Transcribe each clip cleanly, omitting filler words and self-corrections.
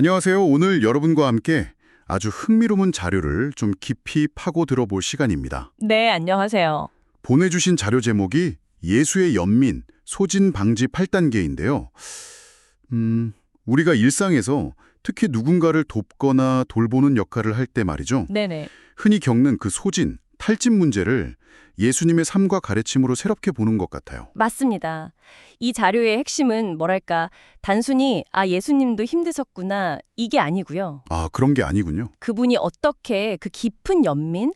안녕하세요. 오늘 여러분과 함께 아주 흥미로운 자료를 좀 깊이 파고 들어볼 시간입니다. 네, 안녕하세요. 보내주신 자료 제목이 예수의 연민, 소진 방지 8단계인데요. 우리가 일상에서 특히 누군가를 돕거나 돌보는 역할을 할 때 말이죠. 네네. 흔히 겪는 그 소진, 탈진 문제를 예수님의 삶과 가르침으로 새롭게 보는 것 같아요. 맞습니다. 이 자료의 핵심은 뭐랄까, 단순히 예수님도 힘드셨구나 이게 아니고요. 아, 그런 게 아니군요. 그분이 어떻게 그 깊은 연민,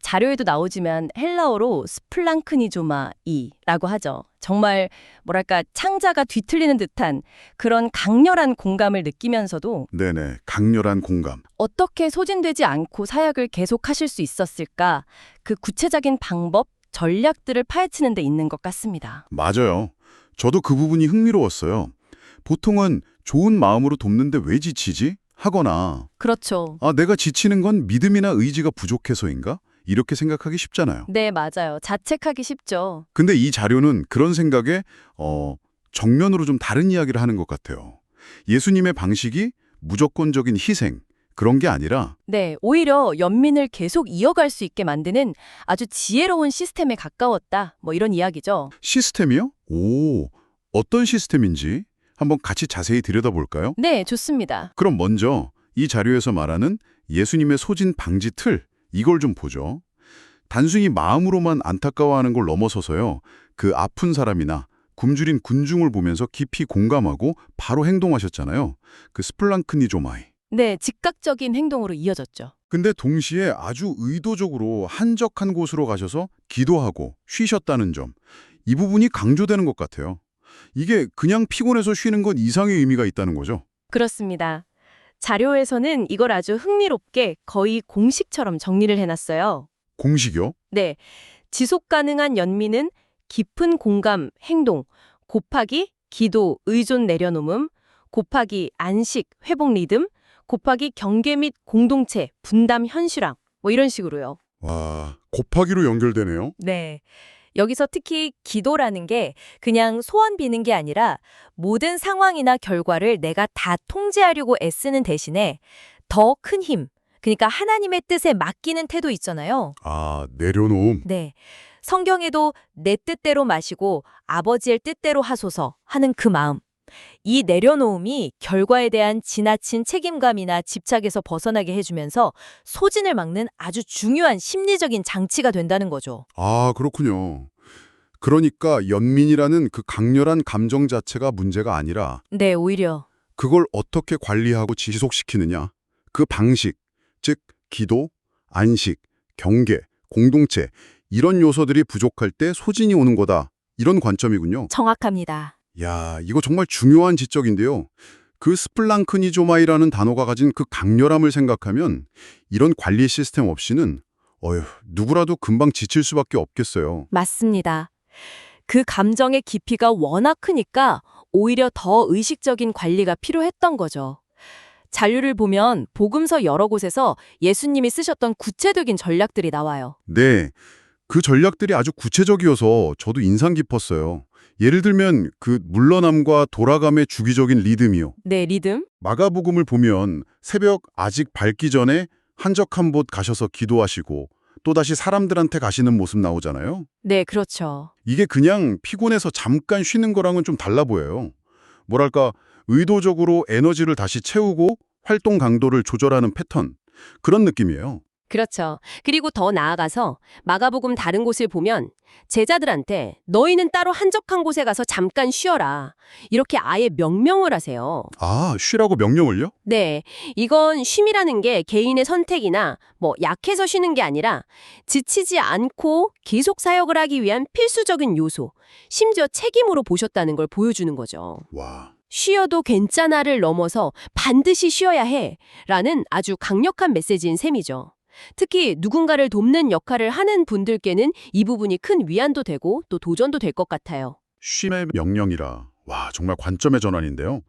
자료에도 나오지만 헬라어로 스플랑크니조마이라고 하죠. 정말 뭐랄까, 창자가 뒤틀리는 듯한 그런 강렬한 공감을 느끼면서도 네네, 강렬한 공감. 어떻게 소진되지 않고 사역을 계속하실 수 있었을까? 그 구체적인 방법, 전략들을 파헤치는 데 있는 것 같습니다. 맞아요. 저도 그 부분이 흥미로웠어요. 보통은 좋은 마음으로 돕는데 왜 지치지? 하거나 그렇죠. 내가 지치는 건 믿음이나 의지가 부족해서인가? 이렇게 생각하기 쉽잖아요. 네, 맞아요. 자책하기 쉽죠. 근데 이 자료는 그런 생각에 정면으로 좀 다른 이야기를 하는 것 같아요. 예수님의 방식이 무조건적인 희생, 그런 게 아니라 네, 오히려 연민을 계속 이어갈 수 있게 만드는 아주 지혜로운 시스템에 가까웠다. 뭐 이런 이야기죠. 시스템이요? 오, 어떤 시스템인지 한번 같이 자세히 들여다볼까요? 네, 좋습니다. 그럼 먼저 이 자료에서 말하는 예수님의 소진 방지 틀, 이걸 좀 보죠. 단순히 마음으로만 안타까워하는 걸 넘어서서요. 그 아픈 사람이나 굶주린 군중을 보면서 깊이 공감하고 바로 행동하셨잖아요. 그 스플랑크니조마이. 네, 즉각적인 행동으로 이어졌죠. 근데 동시에 아주 의도적으로 한적한 곳으로 가셔서 기도하고 쉬셨다는 점. 이 부분이 강조되는 것 같아요. 이게 그냥 피곤해서 쉬는 건 이상의 의미가 있다는 거죠. 그렇습니다. 자료에서는 이걸 아주 흥미롭게 거의 공식처럼 정리를 해놨어요. 공식이요? 네, 지속 가능한 연민은 깊은 공감, 행동, 곱하기 기도, 의존 내려놓음, 곱하기 안식, 회복 리듬, 곱하기 경계 및 공동체, 분담 현실화, 뭐 이런 식으로요. 와, 곱하기로 연결되네요. 네. 여기서 특히 기도라는 게 그냥 소원 비는 게 아니라 모든 상황이나 결과를 내가 다 통제하려고 애쓰는 대신에 더 큰 힘, 그러니까 하나님의 뜻에 맡기는 태도 있잖아요. 아, 내려놓음. 네. 성경에도 내 뜻대로 마시고 아버지의 뜻대로 하소서 하는 그 마음. 이 내려놓음이 결과에 대한 지나친 책임감이나 집착에서 벗어나게 해주면서 소진을 막는 아주 중요한 심리적인 장치가 된다는 거죠. 아, 그렇군요. 그러니까 연민이라는 그 강렬한 감정 자체가 문제가 아니라 네, 오히려. 그걸 어떻게 관리하고 지속시키느냐. 그 방식, 즉 기도, 안식, 경계, 공동체 이런 요소들이 부족할 때 소진이 오는 거다. 이런 관점이군요. 정확합니다. 야, 이거 정말 중요한 지적인데요. 그 스플랑크니조마이라는 단어가 가진 그 강렬함을 생각하면 이런 관리 시스템 없이는 누구라도 금방 지칠 수밖에 없겠어요. 맞습니다. 그 감정의 깊이가 워낙 크니까 오히려 더 의식적인 관리가 필요했던 거죠. 자료를 보면 복음서 여러 곳에서 예수님이 쓰셨던 구체적인 전략들이 나와요. 네, 그 전략들이 아주 구체적이어서 저도 인상 깊었어요. 예를 들면 그 물러남과 돌아감의 주기적인 리듬이요. 네, 리듬? 마가복음을 보면 새벽 아직 밝기 전에 한적한 곳 가셔서 기도하시고 또다시 사람들한테 가시는 모습 나오잖아요. 네, 그렇죠. 이게 그냥 피곤해서 잠깐 쉬는 거랑은 좀 달라 보여요. 뭐랄까, 의도적으로 에너지를 다시 채우고 활동 강도를 조절하는 패턴, 그런 느낌이에요. 그렇죠. 그리고 더 나아가서 마가복음 다른 곳을 보면 제자들한테 너희는 따로 한적한 곳에 가서 잠깐 쉬어라. 이렇게 아예 명령을 하세요. 아, 쉬라고 명령을요? 네, 이건 쉼이라는 게 개인의 선택이나 약해서 쉬는 게 아니라 지치지 않고 계속 사역을 하기 위한 필수적인 요소, 심지어 책임으로 보셨다는 걸 보여주는 거죠. 와, 쉬어도 괜찮아를 넘어서 반드시 쉬어야 해 라는 아주 강력한 메시지인 셈이죠. 특히 누군가를 돕는 역할을 하는 분들께는 이 부분이 큰 위안도 되고 또 도전도 될 것 같아요. 쉼의 명령이라. 와, 정말 관점의 전환인데요.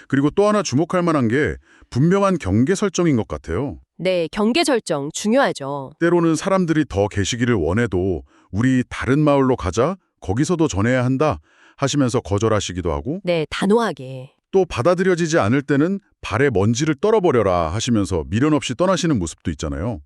그리고 또 하나 주목할 만한 게 분명한 경계 설정인 것 같아요. 네, 경계 설정 중요하죠. 때로는 사람들이 더 계시기를 원해도 우리 다른 마을로 가자, 거기서도 전해야 한다 하시면서 거절하시기도 하고 네, 단호하게. 또 받아들여지지 않을 때는 발에 먼지를 떨어버려라 하시면서 미련 없이 떠나시는 모습도 있잖아요.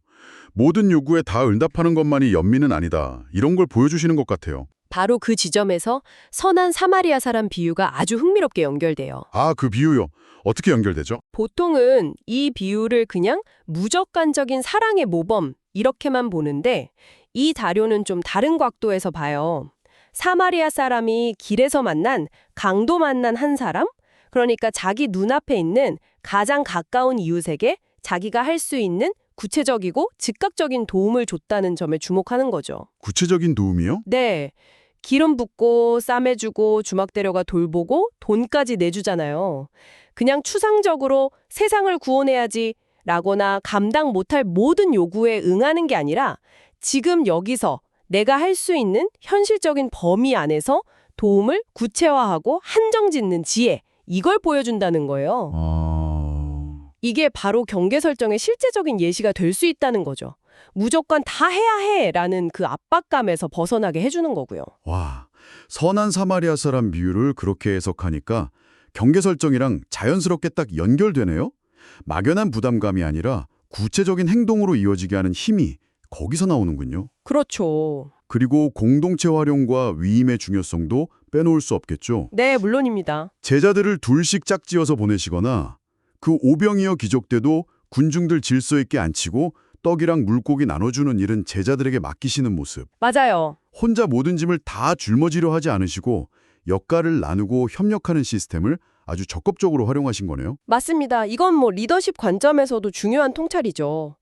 모든 요구에 다 응답하는 것만이 연민은 아니다. 이런 걸 보여주시는 것 같아요. 바로 그 지점에서 선한 사마리아 사람 비유가 아주 흥미롭게 연결돼요. 아, 그 비유요. 어떻게 연결되죠? 보통은 이 비유를 그냥 무조건적인 사랑의 모범 이렇게만 보는데 이 자료는 좀 다른 각도에서 봐요. 사마리아 사람이 길에서 만난 강도 만난 한 사람? 그러니까 자기 눈앞에 있는 가장 가까운 이웃에게 자기가 할 수 있는 구체적이고 즉각적인 도움을 줬다는 점에 주목하는 거죠. 구체적인 도움이요? 네. 기름 붓고 쌈해주고 주막 데려가 돌보고 돈까지 내주잖아요. 그냥 추상적으로 세상을 구원해야지 라거나 감당 못할 모든 요구에 응하는 게 아니라 지금 여기서 내가 할 수 있는 현실적인 범위 안에서 도움을 구체화하고 한정짓는 지혜, 이걸 보여준다는 거예요. 이게 바로 경계 설정의 실제적인 예시가 될 수 있다는 거죠. 무조건 다 해야 해라는 그 압박감에서 벗어나게 해주는 거고요. 와, 선한 사마리아 사람 비유를 그렇게 해석하니까 경계 설정이랑 자연스럽게 딱 연결되네요. 막연한 부담감이 아니라 구체적인 행동으로 이어지게 하는 힘이 거기서 나오는군요. 그렇죠. 그리고 공동체 활용과 위임의 중요성도 빼놓을 수 없겠죠. 네, 물론입니다. 제자들을 둘씩 짝지어서 보내시거나 그 오병이어 기적 때도 군중들 질서 있게 앉히고 떡이랑 물고기 나눠주는 일은 제자들에게 맡기시는 모습. 맞아요. 혼자 모든 짐을 다 짊어지려 하지 않으시고 역할을 나누고 협력하는 시스템을 아주 적극적으로 활용하신 거네요. 맞습니다. 이건 뭐 리더십 관점에서도 중요한 통찰이죠.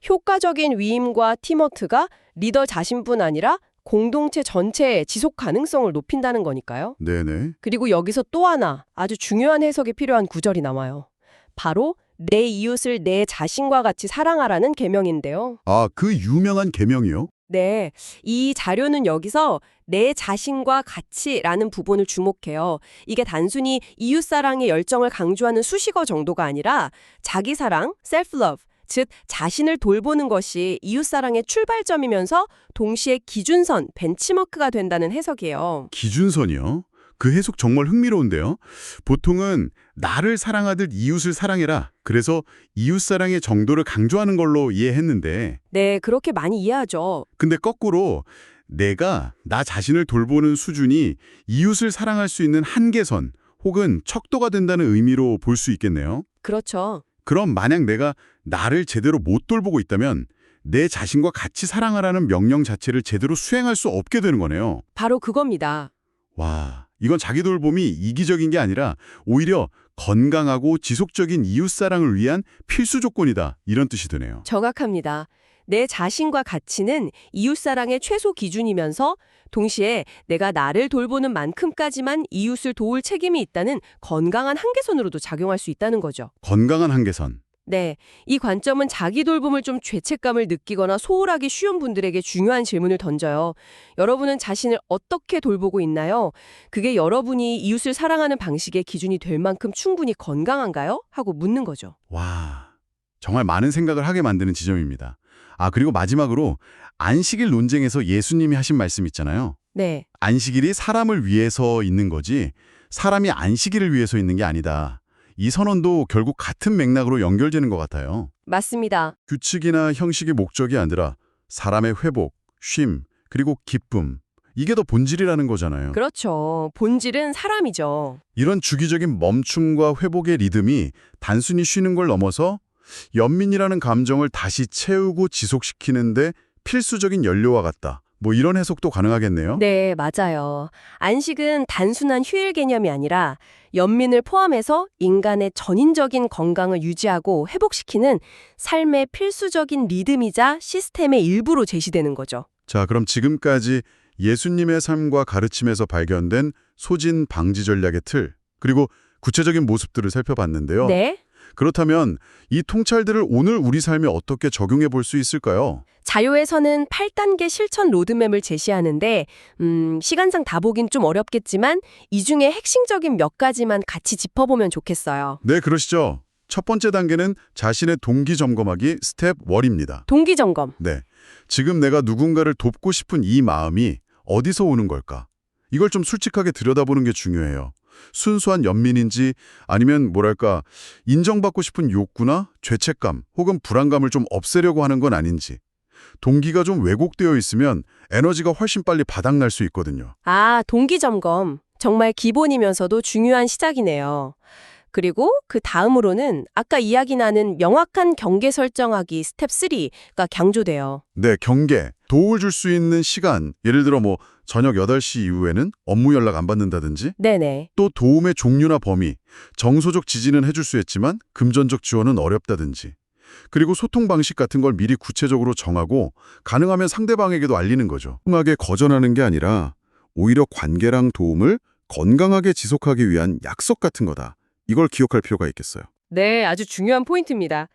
효과적인 위임과 팀워크가 리더 자신뿐 아니라 공동체 전체의 지속 가능성을 높인다는 거니까요. 네네. 그리고 여기서 또 하나 아주 중요한 해석이 필요한 구절이 나와요. 바로 내 이웃을 내 자신과 같이 사랑하라는 계명인데요. 아, 그 유명한 계명이요? 네, 이 자료는 여기서 내 자신과 같이라는 부분을 주목해요. 이게 단순히 이웃사랑의 열정을 강조하는 수식어 정도가 아니라 자기사랑, self-love, 즉 자신을 돌보는 것이 이웃사랑의 출발점이면서 동시에 기준선, 벤치마크가 된다는 해석이에요. 기준선이요? 그 해석 정말 흥미로운데요. 보통은 나를 사랑하듯 이웃을 사랑해라. 그래서 이웃사랑의 정도를 강조하는 걸로 이해했는데 네, 그렇게 많이 이해하죠. 근데 거꾸로 내가 나 자신을 돌보는 수준이 이웃을 사랑할 수 있는 한계선 혹은 척도가 된다는 의미로 볼 수 있겠네요. 그렇죠. 그럼 만약 내가 나를 제대로 못 돌보고 있다면 내 자신과 같이 사랑하라는 명령 자체를 제대로 수행할 수 없게 되는 거네요. 바로 그겁니다. 와, 이건 자기 돌봄이 이기적인 게 아니라 오히려 건강하고 지속적인 이웃사랑을 위한 필수 조건이다. 이런 뜻이 드네요. 정확합니다. 내 자신과 가치는 이웃사랑의 최소 기준이면서 동시에 내가 나를 돌보는 만큼까지만 이웃을 도울 책임이 있다는 건강한 한계선으로도 작용할 수 있다는 거죠. 건강한 한계선. 네, 이 관점은 자기 돌봄을 좀 죄책감을 느끼거나 소홀하기 쉬운 분들에게 중요한 질문을 던져요. 여러분은 자신을 어떻게 돌보고 있나요? 그게 여러분이 이웃을 사랑하는 방식의 기준이 될 만큼 충분히 건강한가요? 하고 묻는 거죠. 와, 정말 많은 생각을 하게 만드는 지점입니다. 아, 그리고 마지막으로 안식일 논쟁에서 예수님이 하신 말씀 있잖아요. 네, 안식일이 사람을 위해서 있는 거지 사람이 안식일을 위해서 있는 게 아니다. 이 선언도 결국 같은 맥락으로 연결되는 것 같아요. 맞습니다. 규칙이나 형식이 목적이 아니라 사람의 회복, 쉼, 그리고 기쁨. 이게 더 본질이라는 거잖아요. 그렇죠. 본질은 사람이죠. 이런 주기적인 멈춤과 회복의 리듬이 단순히 쉬는 걸 넘어서 연민이라는 감정을 다시 채우고 지속시키는데 필수적인 연료와 같다. 뭐 이런 해석도 가능하겠네요. 네, 맞아요. 안식은 단순한 휴일 개념이 아니라 연민을 포함해서 인간의 전인적인 건강을 유지하고 회복시키는 삶의 필수적인 리듬이자 시스템의 일부로 제시되는 거죠. 자, 그럼 지금까지 예수님의 삶과 가르침에서 발견된 소진 방지 전략의 틀, 그리고 구체적인 모습들을 살펴봤는데요. 네. 그렇다면 이 통찰들을 오늘 우리 삶에 어떻게 적용해 볼 수 있을까요? 자료에서는 8단계 실천 로드맵을 제시하는데 시간상 다 보긴 좀 어렵겠지만 이 중에 핵심적인 몇 가지만 같이 짚어보면 좋겠어요. 네, 그러시죠. 첫 번째 단계는 자신의 동기 점검하기 스텝 1입니다. 동기 점검. 네, 지금 내가 누군가를 돕고 싶은 이 마음이 어디서 오는 걸까? 이걸 좀 솔직하게 들여다보는 게 중요해요. 순수한 연민인지 아니면 뭐랄까 인정받고 싶은 욕구나 죄책감 혹은 불안감을 좀 없애려고 하는 건 아닌지. 동기가 좀 왜곡되어 있으면 에너지가 훨씬 빨리 바닥날 수 있거든요. 아, 동기 점검. 정말 기본이면서도 중요한 시작이네요. 그리고 그 다음으로는 아까 이야기 나눈 명확한 경계 설정하기 스텝 3가 강조돼요. 네, 경계. 도움을 줄 수 있는 시간. 예를 들어 뭐 저녁 8시 이후에는 업무 연락 안 받는다든지 네네. 또 도움의 종류나 범위, 정서적 지지는 해줄 수 있지만 금전적 지원은 어렵다든지. 그리고 소통 방식 같은 걸 미리 구체적으로 정하고 가능하면 상대방에게도 알리는 거죠. 흥하게 거절하는 게 아니라 오히려 관계랑 도움을 건강하게 지속하기 위한 약속 같은 거다. 이걸 기억할 필요가 있겠어요. 네, 아주 중요한 포인트입니다.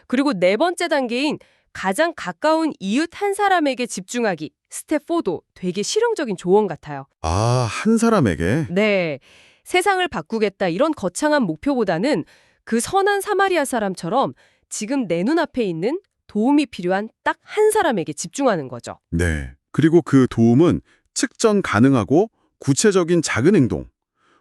그리고 네 번째 단계인 가장 가까운 이웃 한 사람에게 집중하기, 스텝 4도 되게 실용적인 조언 같아요. 아, 한 사람에게? 네, 세상을 바꾸겠다 이런 거창한 목표보다는 그 선한 사마리아 사람처럼 지금 내 눈앞에 있는 도움이 필요한 딱 한 사람에게 집중하는 거죠. 네. 그리고 그 도움은 측정 가능하고 구체적인 작은 행동,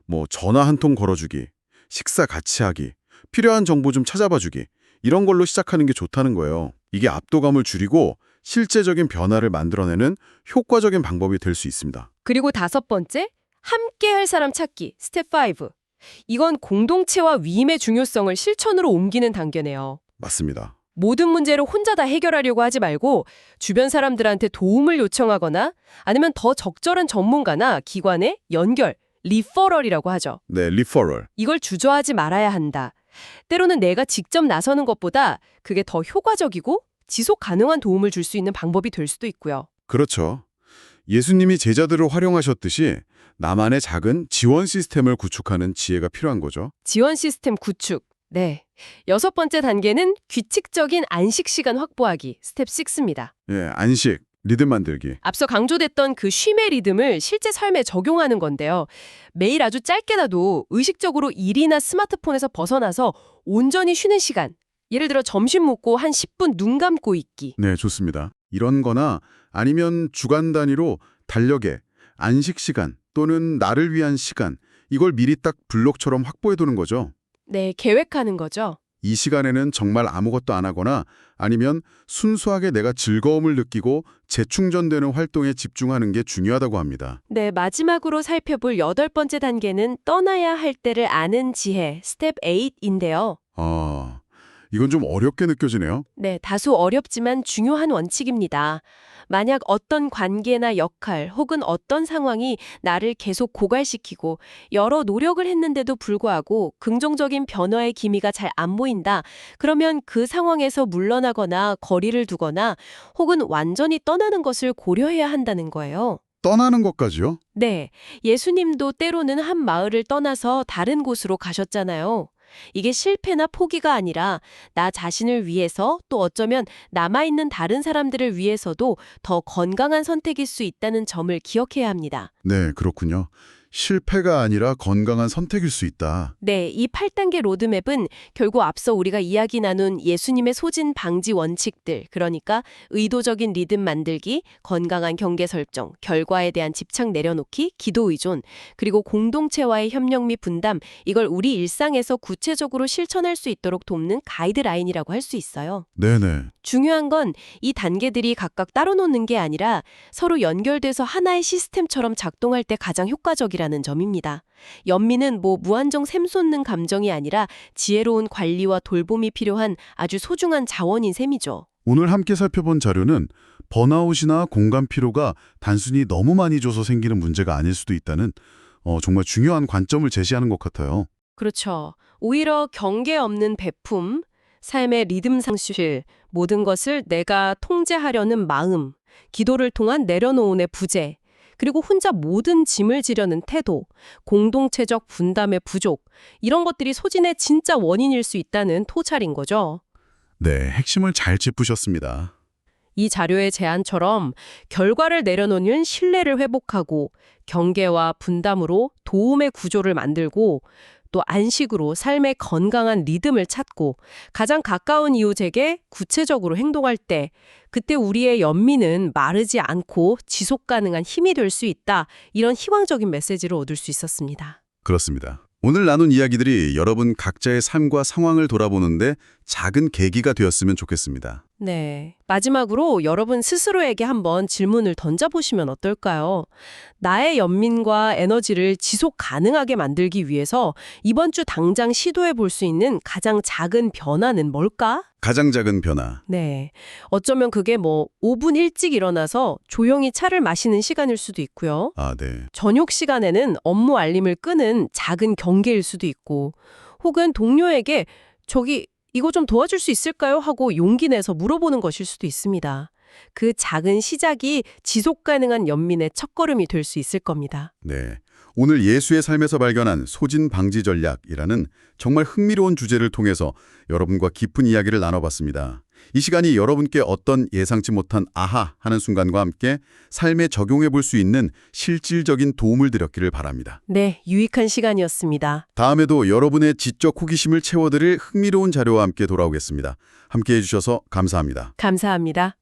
뭐 전화 한 통 걸어주기, 식사 같이 하기, 필요한 정보 좀 찾아봐주기, 이런 걸로 시작하는 게 좋다는 거예요. 이게 압도감을 줄이고 실제적인 변화를 만들어내는 효과적인 방법이 될 수 있습니다. 그리고 다섯 번째, 함께 할 사람 찾기, 스텝 5. 이건 공동체와 위임의 중요성을 실천으로 옮기는 단계네요. 맞습니다. 모든 문제를 혼자 다 해결하려고 하지 말고 주변 사람들한테 도움을 요청하거나 아니면 더 적절한 전문가나 기관에 연결, 리퍼럴이라고 하죠. 네, 리퍼럴. 이걸 주저하지 말아야 한다. 때로는 내가 직접 나서는 것보다 그게 더 효과적이고 지속 가능한 도움을 줄 수 있는 방법이 될 수도 있고요. 그렇죠. 예수님이 제자들을 활용하셨듯이 나만의 작은 지원 시스템을 구축하는 지혜가 필요한 거죠. 지원 시스템 구축. 네. 여섯 번째 단계는 규칙적인 안식 시간 확보하기, 스텝 6입니다. 예, 안식, 리듬 만들기. 앞서 강조됐던 그 쉼의 리듬을 실제 삶에 적용하는 건데요. 매일 아주 짧게라도 의식적으로 일이나 스마트폰에서 벗어나서 온전히 쉬는 시간. 예를 들어 점심 먹고 한 10분 눈 감고 있기. 네, 좋습니다. 이런 거나 아니면 주간 단위로 달력에 안식 시간 또는 나를 위한 시간, 이걸 미리 딱 블록처럼 확보해두는 거죠. 네, 계획하는 거죠. 이 시간에는 정말 아무것도 안 하거나 아니면 순수하게 내가 즐거움을 느끼고 재충전되는 활동에 집중하는 게 중요하다고 합니다. 네, 마지막으로 살펴볼 여덟 번째 단계는 떠나야 할 때를 아는 지혜, 스텝 8인데요. 이건 좀 어렵게 느껴지네요. 네, 다소 어렵지만 중요한 원칙입니다. 만약 어떤 관계나 역할 혹은 어떤 상황이 나를 계속 고갈시키고 여러 노력을 했는데도 불구하고 긍정적인 변화의 기미가 잘 안 보인다. 그러면 그 상황에서 물러나거나 거리를 두거나 혹은 완전히 떠나는 것을 고려해야 한다는 거예요. 떠나는 것까지요? 네, 예수님도 때로는 한 마을을 떠나서 다른 곳으로 가셨잖아요. 이게 실패나 포기가 아니라 나 자신을 위해서 또 어쩌면 남아있는 다른 사람들을 위해서도 더 건강한 선택일 수 있다는 점을 기억해야 합니다. 네, 그렇군요. 실패가 아니라 건강한 선택일 수 있다. 네, 이 8단계 로드맵은 결국 앞서 우리가 이야기 나눈 예수님의 소진 방지 원칙들, 그러니까 의도적인 리듬 만들기, 건강한 경계 설정, 결과에 대한 집착 내려놓기, 기도 의존, 그리고 공동체와의 협력 및 분담, 이걸 우리 일상에서 구체적으로 실천할 수 있도록 돕는 가이드라인이라고 할 수 있어요. 네네. 중요한 건 이 단계들이 각각 따로 놓는 게 아니라 서로 연결돼서 하나의 시스템처럼 작동할 때 가장 효과적이라는 점입니다. 연민은 무한정 샘솟는 감정이 아니라 지혜로운 관리와 돌봄이 필요한 아주 소중한 자원인 셈이죠. 오늘 함께 살펴본 자료는 번아웃이나 공감 피로가 단순히 너무 많이 줘서 생기는 문제가 아닐 수도 있다는 정말 중요한 관점을 제시하는 것 같아요. 그렇죠. 오히려 경계 없는 베품, 삶의 리듬 상실, 모든 것을 내가 통제하려는 마음, 기도를 통한 내려놓음의 부재, 그리고 혼자 모든 짐을 지려는 태도, 공동체적 분담의 부족, 이런 것들이 소진의 진짜 원인일 수 있다는 토찰인 거죠. 네, 핵심을 잘 짚으셨습니다. 이 자료의 제안처럼 결과를 내려놓는 신뢰를 회복하고 경계와 분담으로 도움의 구조를 만들고 또 안식으로 삶의 건강한 리듬을 찾고 가장 가까운 이웃에게 구체적으로 행동할 때 그때 우리의 연민은 마르지 않고 지속 가능한 힘이 될 수 있다. 이런 희망적인 메시지를 얻을 수 있었습니다. 그렇습니다. 오늘 나눈 이야기들이 여러분 각자의 삶과 상황을 돌아보는데 작은 계기가 되었으면 좋겠습니다. 네. 마지막으로 여러분 스스로에게 한번 질문을 던져보시면 어떨까요? 나의 연민과 에너지를 지속 가능하게 만들기 위해서 이번 주 당장 시도해 볼 수 있는 가장 작은 변화는 뭘까? 가장 작은 변화. 네. 어쩌면 그게 5분 일찍 일어나서 조용히 차를 마시는 시간일 수도 있고요. 아, 네. 저녁 시간에는 업무 알림을 끄는 작은 경계일 수도 있고, 혹은 동료에게 저기 이거 좀 도와줄 수 있을까요? 하고 용기 내서 물어보는 것일 수도 있습니다. 그 작은 시작이 지속 가능한 연민의 첫걸음이 될 수 있을 겁니다. 네. 오늘 예수의 삶에서 발견한 소진 방지 전략이라는 정말 흥미로운 주제를 통해서 여러분과 깊은 이야기를 나눠봤습니다. 이 시간이 여러분께 어떤 예상치 못한 아하 하는 순간과 함께 삶에 적용해 볼 수 있는 실질적인 도움을 드렸기를 바랍니다. 네, 유익한 시간이었습니다. 다음에도 여러분의 지적 호기심을 채워드릴 흥미로운 자료와 함께 돌아오겠습니다. 함께해 주셔서 감사합니다. 감사합니다.